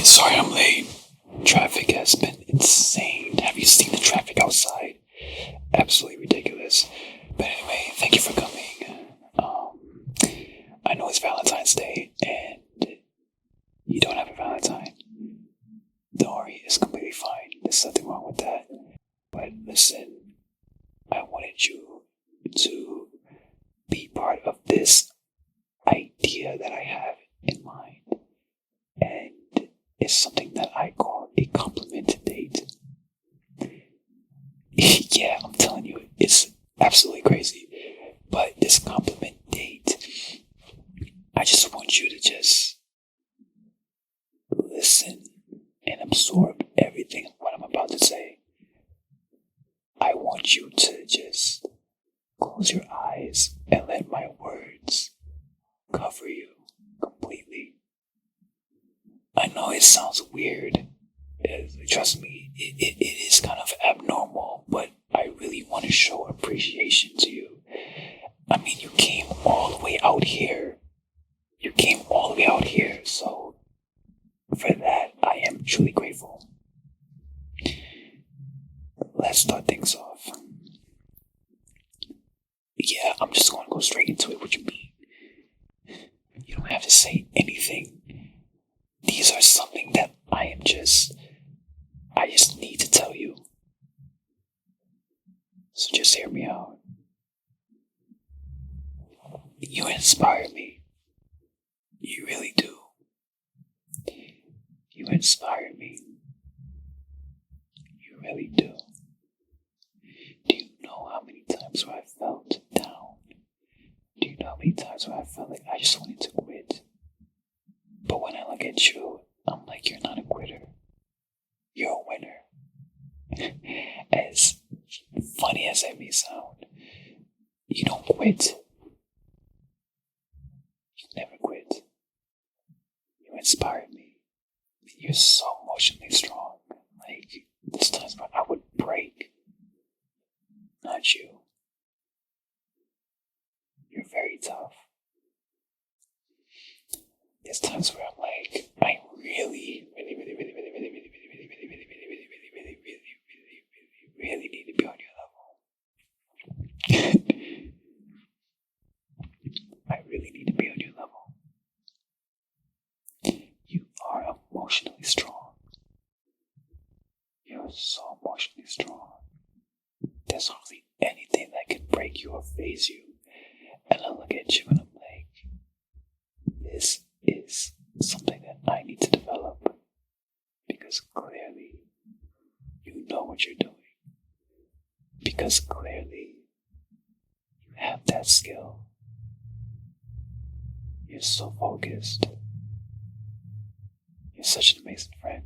Sorry I'm late. Traffic has been insane. Have you seen the traffic outside? Absolutely ridiculous. But anyway, thank you for coming. I know it's Valentine's Day and you don't have a Valentine. Don't worry, it's completely fine. There's nothing wrong with that. But listen, I wanted you to be part of this idea that I have in mind. And it's something that I call a compliment date. Yeah, I'm telling you, it's absolutely crazy. But this compliment date, I just want you to just listen and absorb everything what I'm about to say. I want you to just close your eyes and let my words cover you completely. I know it sounds weird. Trust me, it is kind of abnormal, but I really want to show appreciation to you. I mean, you came all the way out here. So for that, I am truly grateful. Let's start things off. Yeah, I'm just going to go straight into it. What you mean? You don't have to say anything. These are something that I just need to tell you. So just hear me out. You inspire me. You really do. You inspire me. You really do. Do you know how many times where I felt down? Do you know how many times where I felt like I just wanted to quit? But when I look at you, I'm like, you're not a quitter. You're a winner. As funny as that may sound, you don't quit. You never quit. You inspire me. You're so emotionally strong. Like, there's times where I would break. Not you. You're very tough. There's times where I'm like, I really need to be on your level. I really need to be on your level. You are emotionally strong. You're so emotionally strong. There's hardly anything that can break you or phase you. And I look at you and I'm like, this is something that I need to develop. Because clearly, you know what you're doing. Because clearly, you have that skill. You're so focused. You're such an amazing friend.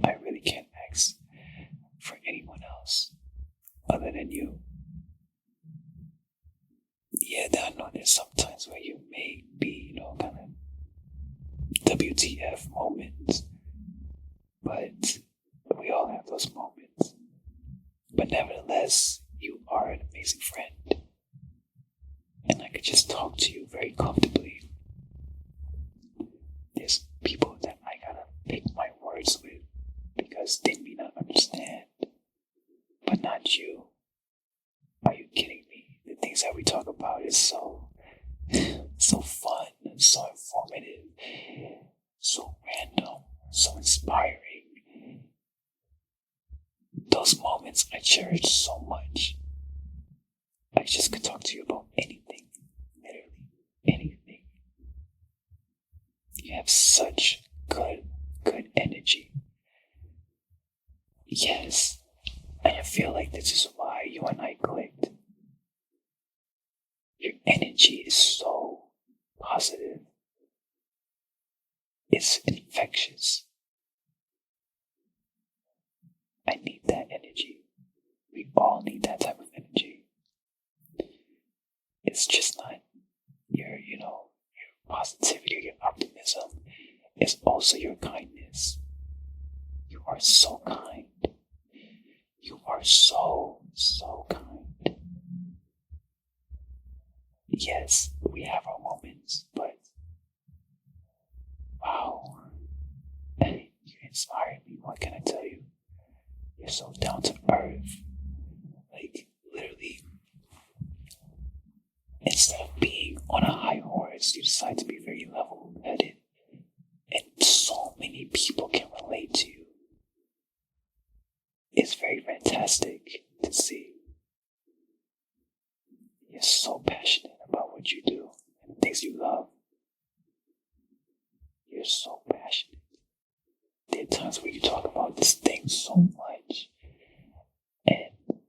I really can't ask for anyone else other than you. Yeah, I know there's sometimes where you may be, kind of WTF moments. But we all have those moments. But nevertheless, you are an amazing friend. And I could just talk to you very comfortably. There's people that I gotta pick my words with because they may not understand. But not you. Are you kidding me? The things that we talk about is so fun and so informative, so random, so inspiring. Those moments I cherish so much. I just could talk to you about anything, literally anything. You have such good energy. Yes, and I feel like this is why you and I clicked. Your energy is so positive. It's infectious. I need that energy. We all need that type of energy. It's just not your positivity or your optimism. It's also your kindness. You are so kind. You are so kind. Yes, we have our moments, but wow, inspire me. What can I tell you? You're so down to earth. Like, literally, instead of being on a high horse, you decide to be very level-headed. And so many people can relate to you. It's very fantastic to see. You're so passionate about what you do and the things you love. You're so passionate. There are times where you talk about this thing so much, and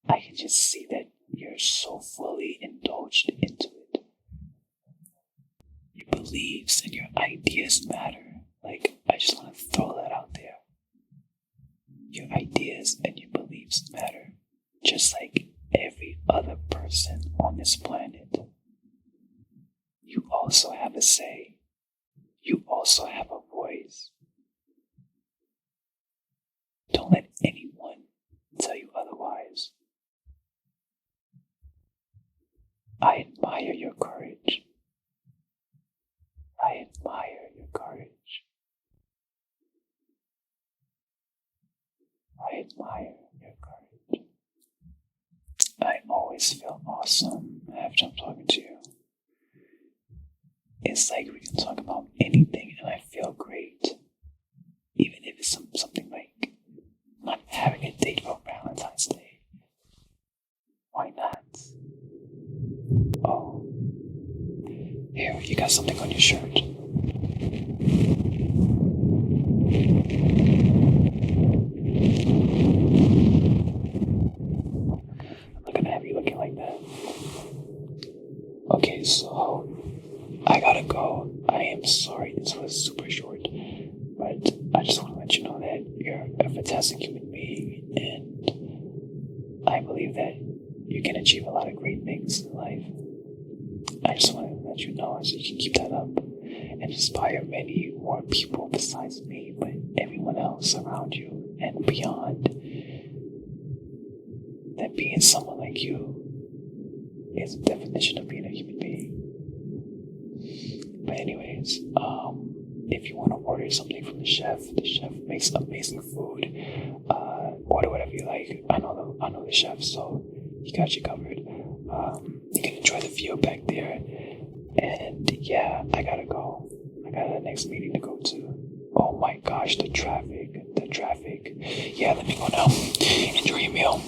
I can just see that you're so fully indulged into it. Your beliefs and your ideas matter. Like, I just want to throw that out there. Your ideas and your beliefs matter, just like every other person on this planet. You also have a say. You also have a voice. Don't let anyone tell you otherwise. I admire your courage. I admire your courage. I admire your courage. I always feel awesome after I'm talking to you. It's like we can talk about anything and I feel great. Even if it's something like not having a date for Valentine's Day. Why not? Oh. Here, you got something on your shirt. I'm not gonna have you looking like that. Okay, so I gotta go. I am sorry this was super short, but I just want to let you know that you're a fantastic human being, and I believe that you can achieve a lot of great things in life. I just want to let you know so you can keep that up and inspire many more people besides me, but everyone else around you and beyond. That being someone like you is the definition of being a human being. But anyways, if you want to order something from the chef makes amazing food. Order whatever you like. I know the chef, so he got you covered. You can enjoy the view back there. And yeah, I gotta go. I got a next meeting to go to. Oh my gosh, the traffic. Yeah, let me go now. Enjoy your meal.